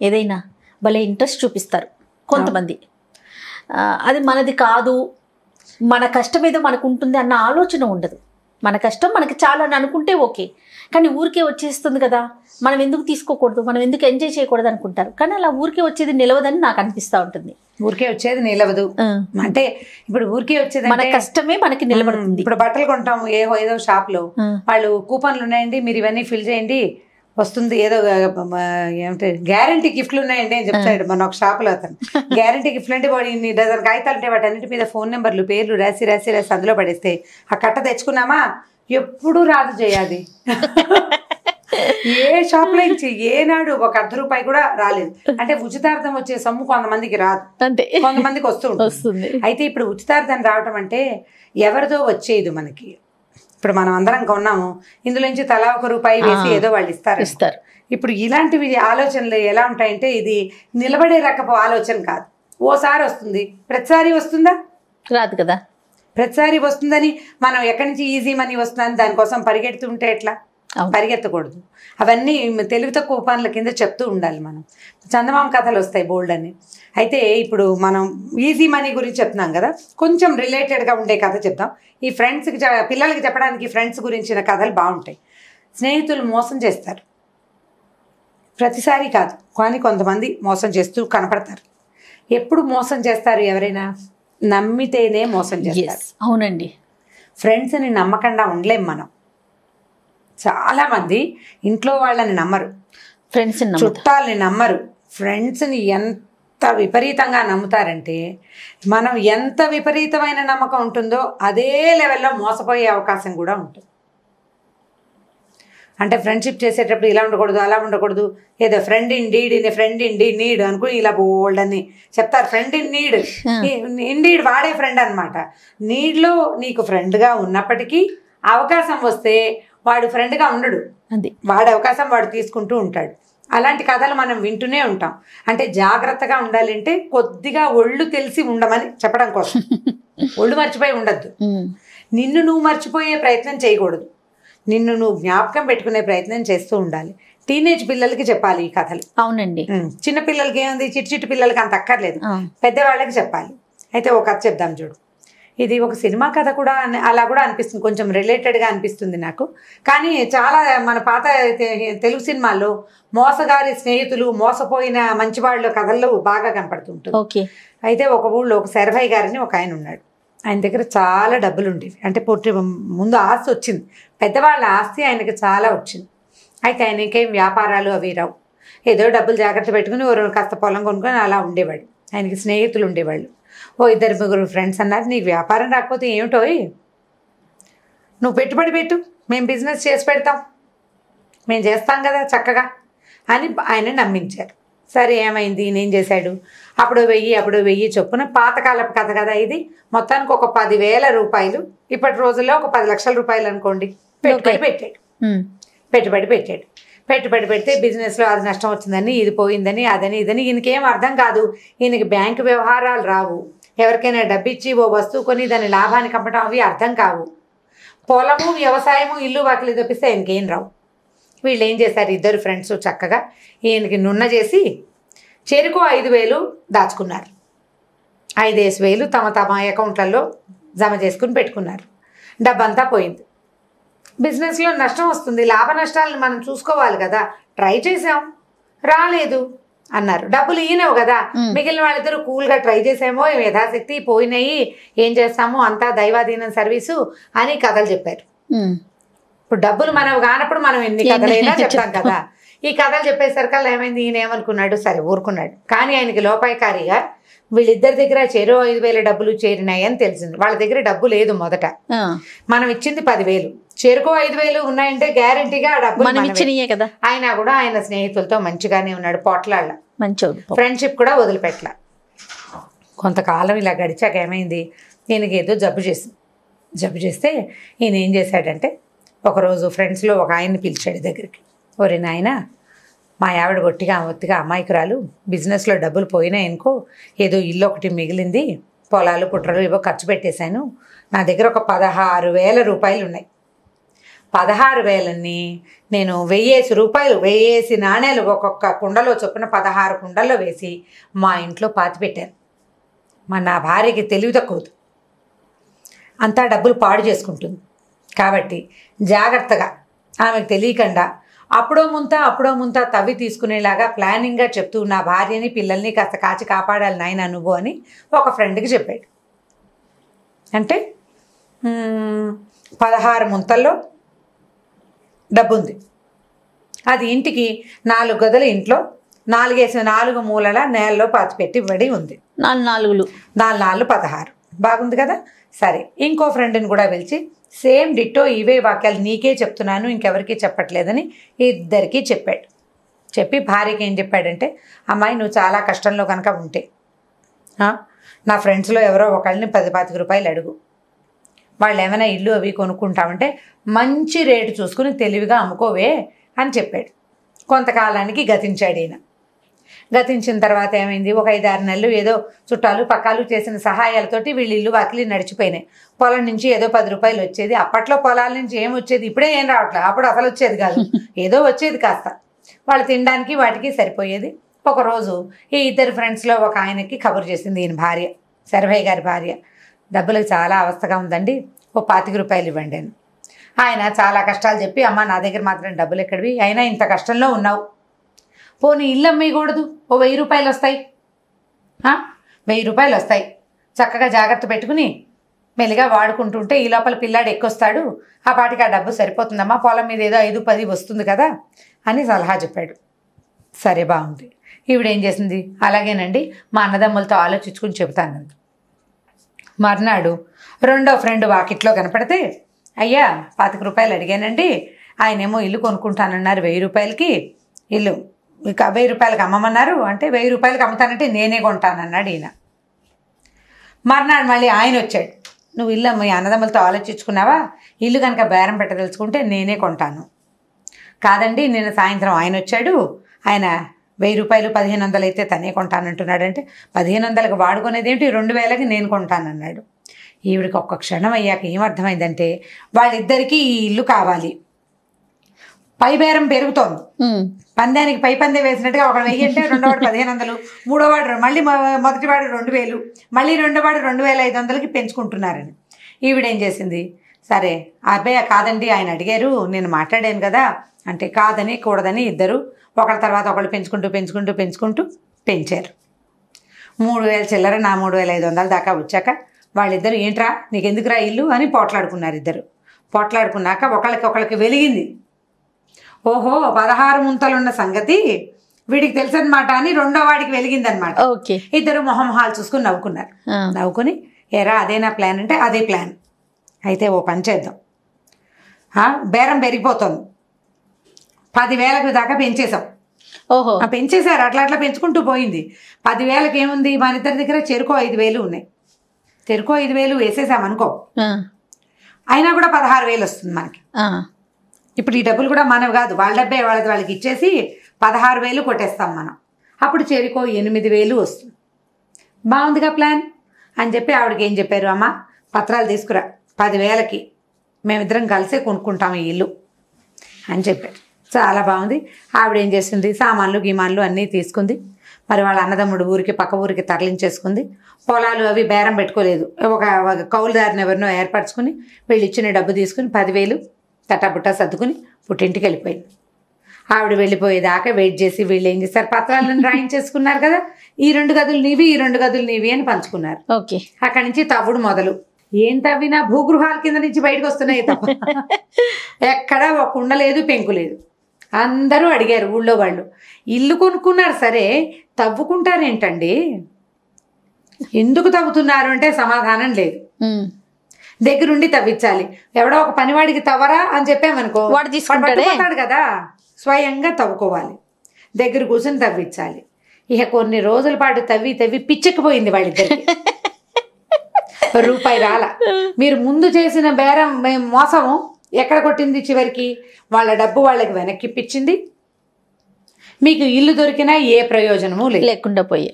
ఏదైనా భలే ఇంట్రెస్ట్ చూపిస్తారు కొంతమంది. అది మనది కాదు, మన కష్టం ఏదో మనకు ఉంటుంది అన్న ఆలోచన ఉండదు. మన కష్టం మనకి చాలా అని అనుకుంటే ఓకే, కానీ ఊరికే వచ్చేస్తుంది కదా, మనం ఎందుకు తీసుకోకూడదు, మనం ఎందుకు ఎంజాయ్ చేయకూడదు అనుకుంటారు. కానీ అలా ఊరికే వచ్చేది నిలవదని నాకు అనిపిస్తూ ఉంటుంది. ఊరికే వచ్చేది నిలవదు అంటే ఇప్పుడు ఊరికే వచ్చేది మన కష్టమే మనకి నిలబడుతుంది. ఇప్పుడు బట్టలు కొంటాం ఏదో షాప్ లో, వాళ్ళు కూపన్లు ఉన్నాయండి, మీరు ఇవన్నీ ఫిల్ చేయండి వస్తుంది, ఏదో ఏమంటే గ్యారంటీ గిఫ్ట్లు ఉన్నాయండి అని చెప్తాడు మన ఒక షాప్ లో అతను. గ్యారంటీ గిఫ్ట్లు అంటే వాడు ఇన్ని డజన్ కాగితాలు అంటే వాటి అన్నిటి మీద ఫోన్ నెంబర్లు పేర్లు రాసి రాసి రాసి అందులో పడేస్తే ఆ కట్ట తెచ్చుకున్నామా ఎప్పుడు రాదు చేయాలి. ఏ షాప్ లో ఇచ్చి ఏనాడు ఒక ₹1 కూడా రాలేదు. అంటే ఉచితార్థం వచ్చే సొమ్ము కొంతమందికి రాదు, కొంతమందికి వస్తుంది. అయితే ఇప్పుడు ఉచితార్థం రావటం అంటే ఎవరిదో వచ్చేది మనకి. ఇప్పుడు మనం అందరం కొన్నాము, ఇందులోంచి తలా ₹1 వేసి ఏదో వాళ్ళు ఇస్తారు. ఇప్పుడు ఇలాంటివి ఆలోచనలు ఎలా ఉంటాయంటే ఇది నిలబడే రకపు ఆలోచన కాదు. ఓసారి వస్తుంది, ప్రతిసారి వస్తుందా? రాదు కదా. ప్రతిసారి వస్తుందని మనం ఎక్కడి నుంచి ఈజీ మనీ వస్తుందని దానికోసం పరిగెడుతుంటే ఎట్లా? పరిగెత్తకూడదు. అవన్నీ తెలివి తక్కువ పనుల కింద చెప్తూ ఉండాలి. మనం చందమామ కథలు వస్తాయి బోల్డ్ అని. అయితే ఇప్పుడు మనం ఈజీ మనీ గురించి చెప్తున్నాం కదా, కొంచెం రిలేటెడ్గా ఉండే కథ చెప్తాం. ఈ ఫ్రెండ్స్కి పిల్లలకి చెప్పడానికి ఫ్రెండ్స్ గురించిన కథలు బాగుంటాయి. స్నేహితులు మోసం చేస్తారు, ప్రతిసారి కాదు కానీ కొంతమంది మోసం చేస్తూ కనపడతారు. ఎప్పుడు మోసం చేస్తారు? ఎవరైనా నమ్మితేనే మోసం చేస్తారు. అవునండి. ఫ్రెండ్స్ని నమ్మకుండా ఉండలేం మనం. చాలామంది ఇంట్లో వాళ్ళని నమ్మరు, ఫ్రెండ్స్ని చుట్టాలని నమ్మరు. ఫ్రెండ్స్ని ఎంత విపరీతంగా నమ్ముతారంటే మనం ఎంత విపరీతమైన నమ్మకం ఉంటుందో అదే లెవెల్లో మోసపోయే అవకాశం కూడా ఉంటుంది. అంటే ఫ్రెండ్షిప్ చేసేటప్పుడు ఇలా ఉండకూడదు, అలా ఉండకూడదు, ఏదో friend in deed in friend indeed need అనుకుని ఇలా బోల్డ్ అని చెప్తారు. ఫ్రెండ్ ఇన్ నీడ్, ఇండీడ్ వాడే ఫ్రెండ్ అనమాట. నీడ్లో నీకు ఫ్రెండ్గా ఉన్నప్పటికీ అవకాశం వస్తే వాడు ఫ్రెండ్గా ఉండడు, వాడి అవకాశం వాడు తీసుకుంటూ ఉంటాడు. అలాంటి కథలు మనం వింటూనే ఉంటాం. అంటే జాగ్రత్తగా ఉండాలంటే కొద్దిగా ఒళ్ళు తెలిసి ఉండమని చెప్పడం కోసం. ఒళ్ళు మర్చిపోయి ఉండద్దు, నిన్ను నువ్వు మర్చిపోయే ప్రయత్నం చేయకూడదు, నిన్ను నువ్వు జ్ఞాపకం పెట్టుకునే ప్రయత్నం చేస్తూ ఉండాలి. టీనేజ్ పిల్లలకి చెప్పాలి ఈ కథలు. అవునండి. చిన్న పిల్లలకి ఏముంది, చిట్టి పిల్లలకి అంత అక్కర్లేదు, పెద్దవాళ్ళకి చెప్పాలి. అయితే ఒక కథ చెప్దాం చూడు. ఇది ఒక సినిమా కథ కూడా అలా కూడా అనిపిస్తుంది, కొంచెం రిలేటెడ్గా అనిపిస్తుంది నాకు. కానీ చాలా మన పాత తెలుగు సినిమాల్లో మోసగారి స్నేహితులు, మోసపోయిన మంచివాళ్ళ కథల్లో బాగా కనపడుతుంటుంది. అయితే ఒక ఊళ్ళో ఒక శరభయ్య గారిని ఒక ఆయన ఉన్నాడు. ఆయన దగ్గర చాలా డబ్బులు ఉండేవి. అంటే ముందు ఆస్తి వచ్చింది, పెద్దవాళ్ళ ఆస్తి ఆయనకి చాలా వచ్చింది. అయితే ఆయనకేం వ్యాపారాలు అవి రావు, ఏదో డబ్బులు జాగ్రత్త పెట్టుకుని కాస్త పొలం కొనుక్కొని అలా ఉండేవాడు. ఆయనకి స్నేహితులు ఉండేవాళ్ళు. 2-3 ఫ్రెండ్స్ అన్నారు, నీకు వ్యాపారం రాకపోతే ఏమిటో, నువ్వు పెట్టుబడి పెట్టు, మేము బిజినెస్ చేసి పెడతాం, మేము చేస్తాం కదా చక్కగా అని ఆయన నమ్మించారు. సరే ఏమైంది, నేనేం చేశాడు, అప్పుడు 1000 చొప్పున పాతకాలపు కథ కదా ఇది, మొత్తానికి ఒక ₹10,000, ఇప్పటి రోజుల్లో ఒక ₹10,00,000 అనుకోండి, పెట్టుబడి పెట్టాడు. పెట్టుబడి పెడితే బిజినెస్లో అది నష్టం వచ్చిందని, ఇది పోయిందని, అదని ఇదని. ఈయనకేం అర్థం కాదు, ఈయనకి బ్యాంకు వ్యవహారాలు రావు, ఎవరికైనా డబ్బు ఇచ్చి ఓ వస్తువు కొని దాని లాభానికి అమ్మటం అవి అర్థం కావు, పొలము వ్యవసాయము ఇల్లు వాకిలి తప్పిస్తే ఆయనకేం రావు. వీళ్ళు ఏం చేశారు, 2 ఫ్రెండ్స్ చక్కగా ఈయనకి నున్న చేసి చెరుకు 5,000 దాచుకున్నారు. 5,000 తమ అకౌంట్లలో జమ చేసుకుని పెట్టుకున్నారు. డబ్బంతా పోయింది. బిజినెస్లో నష్టం వస్తుంది, లాభ నష్టాలను మనం చూసుకోవాలి కదా, ట్రై చేసాం రాలేదు అన్నారు. డబ్బులు ఈయనవు కదా, మిగిలిన వాళ్ళిద్దరూ కూల్గా ట్రై చేసామో యథాశక్తి పోయినాయి, ఏం చేస్తాము అంతా దైవాధీనం సర్వీసు అని కథలు చెప్పారు. ఇప్పుడు డబ్బులు మనవి కానప్పుడు మనం ఎన్ని కథలైనా చెప్తాం కదా. ఈ కథలు చెప్పేసరికల్లా ఏమైంది, ఈయన ఏమనుకున్నాడు, సరే ఊరుకున్నాడు. కానీ ఆయనకి లోపాయకారిగా వీళ్ళిద్దరి దగ్గర చెరో 5,000 డబ్బులు చేరినాయని తెలిసింది. వాళ్ళ దగ్గర డబ్బు లేదు మొదట, మనం ఇచ్చింది 10,000, చెరుకో 5,000 ఉన్నాయంటే గ్యారంటీగా ఆ డబ్బులు కదా. ఆయన కూడా ఆయన స్నేహితులతో మంచిగానే ఉన్నాడు, పోట్లాళ్ళ మంచోడు, ఫ్రెండ్షిప్ కూడా వదిలిపెట్టల. కొంతకాలం ఇలా గడిచాక ఏమైంది, ఈయనకి ఏదో జబ్బు చేస్తే ఈయన ఏం చేశాడంటే ఒకరోజు ఫ్రెండ్స్లో ఒక ఆయన్ని పిలిచాడు దగ్గరికి. ఒరే నాయన, మా ఆవిడ ఒత్తిగా అమాయకురాలు, బిజినెస్లో డబ్బులు పోయినాయనుకో, ఏదో ఇల్లు ఒకటి మిగిలింది, పొలాలు పుట్రలు ఏవో ఖర్చు పెట్టేశాను, నా దగ్గర ఒక ₹16,000 ఉన్నాయి, 16,000ని నేను 1000 రూపాయలు 1000 నాణేలు ఒక్కొక్క కుండలో చొప్పున 16 కుండల్లో వేసి మా ఇంట్లో పాతిపెట్టాను. నా భార్యకి తెలివి తక్కువది, అంతా డబ్బులు పాడు చేసుకుంటుంది. కాబట్టి జాగ్రత్తగా ఆమెకు తెలియకుండా అప్పుడో ముంత తవ్వి తీసుకునేలాగా ప్లానింగ్గా చెప్తూ నా భార్యని పిల్లల్ని కాస్త కాచి కాపాడాలి నాయన నువ్వు అని ఒక ఫ్రెండ్కి చెప్పాడు. అంటే 16 ముంతల్లో డబ్బు ఉంది. అది ఇంటికి 4 గదుల ఇంట్లో 4 మూలల నేలలో పాతిపెట్టి ఇవ్వడి ఉంది. 4 16 బాగుంది కదా. సరే, ఇంకో ఫ్రెండ్ని కూడా పిలిచి సేమ్ డిట్టో ఇవే వాక్యాలు నీకే చెప్తున్నాను, ఇంకెవరికి చెప్పట్లేదని ఇద్దరికీ చెప్పాడు. చెప్పి భార్యకి ఏం చెప్పాడంటే, అమ్మాయి నువ్వు చాలా కష్టంలో కనుక ఉంటే నా ఫ్రెండ్స్లో ఎవరో ఒకళ్ళని 10-25 రూపాయలు అడుగు, వాళ్ళు ఏమైనా ఇల్లు అవి కొనుక్కుంటామంటే మంచి రేటు చూసుకుని తెలివిగా అమ్ముకోవే అని చెప్పాడు. కొంతకాలానికి గతించాడు ఈయన. గతించిన తర్వాత ఏమైంది, ఒక 5-6 నెలలు ఏదో చుట్టాలు పక్కాలు చేసిన సహాయాలతోటి వీళ్ళు ఇల్లు వాకిలి నడిచిపోయినాయి. పొలం నుంచి ఏదో 10 రూపాయలు వచ్చేది. అప్పట్లో పొలాల నుంచి ఏం వచ్చేది, ఇప్పుడే ఏం రావట్లేదు, అప్పుడు అసలు వచ్చేది కాదు, ఏదో వచ్చేది కాస్త. వాళ్ళు తినడానికి వాటికి సరిపోయేది. ఒకరోజు ఈ ఇద్దరు ఫ్రెండ్స్లో ఒక ఆయనకి కబురు చేసింది ఈయన భార్య, సర్వయ్య గారి భార్య, డబ్బులకు చాలా అవస్థగా ఉందండి, ఓ 25 రూపాయలు ఇవ్వండి అని. ఆయన చాలా కష్టాలు చెప్పి, అమ్మ నా దగ్గర మాత్రం డబ్బులు ఎక్కడివి, అయినా ఇంత కష్టంలో ఉన్నావు, పోనీ ఇల్లు అమ్మేయకూడదు, ఓ 1000 రూపాయలు వస్తాయి, 1000 రూపాయలు వస్తాయి, చక్కగా జాగ్రత్త పెట్టుకుని మెల్లిగా వాడుకుంటుంటే ఈ లోపల పిల్లాడు ఎక్కొస్తాడు, ఆ పాటికి ఆ డబ్బు సరిపోతుందమ్మా, పొలం మీద ఏదో 5-10 వస్తుంది కదా అని సలహా చెప్పాడు. సరే బాగుంది. ఈవిడేం చేసింది, అలాగేనండి మా అన్నదమ్ములతో ఆలోచించుకుని చెబుతానంది. మర్నాడు రెండో ఫ్రెండ్ వాకిట్లో కనపడితే, అయ్యా 25 రూపాయలు అడిగానండి, ఆయనేమో ఇల్లు కొనుక్కుంటానన్నారు 1000 రూపాయలకి, ఇల్లు ఇక 1000 రూపాయలకి అమ్మమన్నారు, అంటే 1000 రూపాయలకి అమ్ముతానంటే నేనే కొంటానన్నాడు ఈయన. మర్నాడు మళ్ళీ ఆయన వచ్చాడు, నువ్వు ఇల్లు మీ అన్నదమ్ములతో ఆలోచించుకున్నావా, ఇల్లు కనుక బేరం పెట్టదలుచుకుంటే నేనే కొంటాను. కాదండి నిన్న సాయంత్రం ఆయన వచ్చాడు, ఆయన 1000 రూపాయలు 1500 అయితే తనే కొంటానంటున్నాడు, అంటే 1500కి వాడుకునేది ఏంటి, 2000కి నేను కొంటానన్నాడు. ఈవిడికి ఒక్క క్షణం అయ్యాక ఏమర్థమైందంటే వాళ్ళిద్దరికీ ఈ ఇల్లు కావాలి, పై బేరం పెరుగుతోంది, పందానికి పై పందే వేసినట్టుగా ఒక 1000 అంటే రెండోవాడు 1500, మూడోవాడు మళ్ళీ మొదటివాడు 2000, మళ్ళీ రెండోవాడు 2500కి పెంచుకుంటున్నారని. ఈవిడేం చేసింది, సరే అబ్బాయి కాదండి ఆయన అడిగారు నేను మాట్లాడాను కదా అంటే, కాదని కూడదని ఇద్దరు ఒకళ్ళ తర్వాత ఒకళ్ళు పెంచుకుంటూ పెంచారు. 3000 చిల్లర నా 3500 దాకా వచ్చాక వాళ్ళిద్దరు ఏంట్రా నీకెందుకురా ఇల్లు అని పోట్లాడుకున్నారు. ఇద్దరు పోట్లాడుకున్నాక ఒకళ్ళకి వెలిగింది, ఓహో 16 ముంతలున్న సంగతి వీడికి తెలుసనమాట అని రెండో వాడికి వెలిగిందనమాట. ఇద్దరు మొహంహాలు చూసుకుని నవ్వుకున్నారు. నవ్వుకుని ఎరా అదేనా ప్లాన్ అంటే అదే ప్లాన్, అయితే ఓ పని చేద్దాం, బేరం పెరిగిపోతుంది, 10,000కి దాకా పెంచేసాం. పెంచేశారు, అట్లా పెంచుకుంటూ పోయింది. 10,000కి ఏముంది, మన ఇద్దరి దగ్గర చెరుకో 5,000 ఉన్నాయి, చెరుకో 5,000 వేసేసామనుకో, అయినా కూడా 16,000 వస్తుంది మనకి. ఇప్పుడు ఈ డబ్బులు కూడా మనవి కాదు, వాళ్ళ డబ్బే వాళ్ళకి ఇచ్చేసి 16,000 కొట్టేస్తాం మనం, అప్పుడు చెరుకో 8,000 వస్తుంది. బాగుందిగా ప్లాన్ అని చెప్పి ఆవిడకి ఏం చెప్పారు, అమ్మ పత్రాలు తీసుకురా 10,000కి మేమిద్దరం కలిసే కొనుక్కుంటాం ఈ ఇల్లు అని చెప్పారు. చాలా బాగుంది. ఆవిడ ఏం చేసింది, సామాన్లు గీమాన్లు అన్నీ తీసుకుంది. మరి వాళ్ళ అన్నదమ్ముడు ఊరికి పక్క ఊరికి తరలించేసుకుంది. పొలాలు అవి బేరం పెట్టుకోలేదు, ఒక కౌలుదారిని ఎవరినో ఏర్పరచుకుని వీళ్ళు ఇచ్చిన డబ్బు తీసుకుని 10,000 తటాబుట్టా సర్దుకుని పుట్టింటికి వెళ్ళిపోయింది. ఆవిడ వెళ్ళిపోయేదాకా వెయిట్ చేసి వీళ్ళు ఏం చేస్తారు, పత్రాలను రాయించేసుకున్నారు కదా, ఈ 2 గదులు నీవి ఈ 2 గదులు నీవి అని పంచుకున్నారు. అక్కడి నుంచి తవ్వుడు మొదలు. ఏం తవ్వినా భూగృహాల కింద నుంచి బయటకు వస్తున్నాయి తప్ప ఎక్కడ ఒక కుండ లేదు, పెంకు లేదు. అందరూ అడిగారు ఊళ్ళో వాళ్ళు, ఇల్లు కొనుక్కున్నారు సరే తవ్వుకుంటారేంటండి, ఎందుకు తవ్వుతున్నారు అంటే సమాధానం లేదు. దగ్గరుండి తవ్వించాలి, ఎవడో ఒక పనివాడికి తవ్వరా అని చెప్పామనుకో వాడు తీసుకుంటాడు కదా, స్వయంగా తవ్వుకోవాలి, దగ్గర కూర్చొని తవ్వించాలి. ఇక కొన్ని రోజుల పాటు తవ్వి పిచ్చెక్కిపోయింది వాళ్ళిద్దరికి, రూపాయి రాల. మీరు ముందు చేసిన బేరం మోసము ఎక్కడ కొట్టింది, చివరికి వాళ్ళ డబ్బు వాళ్ళకి వెనక్కి ఇప్పించింది, మీకు ఇల్లు దొరికినా ఏ ప్రయోజనము లేకుండా పోయి.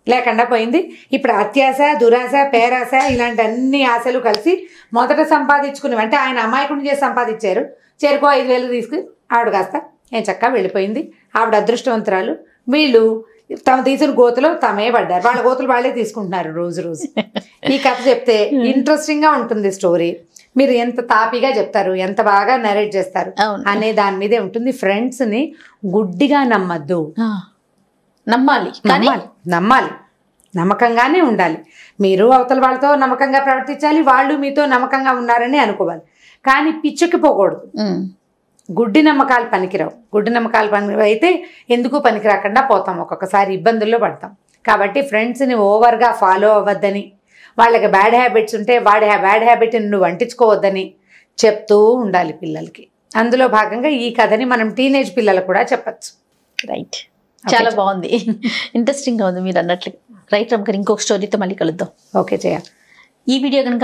లేకుండా పోయింది. ఇప్పుడు అత్యాశ, దురాశ, పేరాశ ఇలాంటి అన్ని ఆశలు కలిసి మొదట సంపాదించుకునేవి, అంటే ఆయన అమాయకుడిని చేసి సంపాదించారు. చెరుకు 5,000 తీసుకుని ఆవిడ కాస్త ఏం చక్కగా వెళ్ళిపోయింది. ఆవిడ అదృష్టవంతురాలు. వీళ్ళు తమ తీసిన గోతులో తమే పడ్డారు. వాళ్ళ గోతులు వాళ్ళే తీసుకుంటున్నారు రోజు రోజు. ఈ కథ చెప్తే ఇంట్రెస్టింగ్గా ఉంటుంది స్టోరీ. మీరు ఎంత తాపిగా చెప్తారు, ఎంత బాగా నరేట్ చేస్తారు అనే దాని మీదే ఉంటుంది. ఫ్రెండ్స్ని గుడ్డిగా నమ్మద్దు, నమ్మాలి, నమ్మాలి, నమ్మకంగానే ఉండాలి. మీరు అవతల వాళ్ళతో నమ్మకంగా ప్రవర్తించాలి, వాళ్ళు మీతో నమ్మకంగా ఉన్నారని అనుకోవాలి. కానీ పిచ్చెక్కిపోకూడదు. గుడ్డి నమ్మకాలు పనికిరావు. గుడ్డి నమ్మకాలు అయితే ఎందుకు పనికిరాకుండా పోతాం, ఒక్కొక్కసారి ఇబ్బందుల్లో పడతాం. కాబట్టి ఫ్రెండ్స్ని ఓవర్గా ఫాలో అవ్వద్దని, వాళ్ళకి బ్యాడ్ హ్యాబిట్స్ ఉంటే వాడి బ్యాడ్ హ్యాబిట్ని నువ్వు అంటించుకోవద్దని చెప్తూ ఉండాలి పిల్లలకి. అందులో భాగంగా ఈ కథని మనం టీనేజ్ పిల్లలకు కూడా చెప్పచ్చు. రైట్, చాలా బాగుంది, ఇంట్రెస్టింగ్గా ఉంది మీరు అన్నట్లు. రైట్ రమ్గారు, ఇంకొక స్టోరీతో మళ్ళీ కలుద్దాం. ఓకే, చేయాలి. ఈ వీడియో కనుక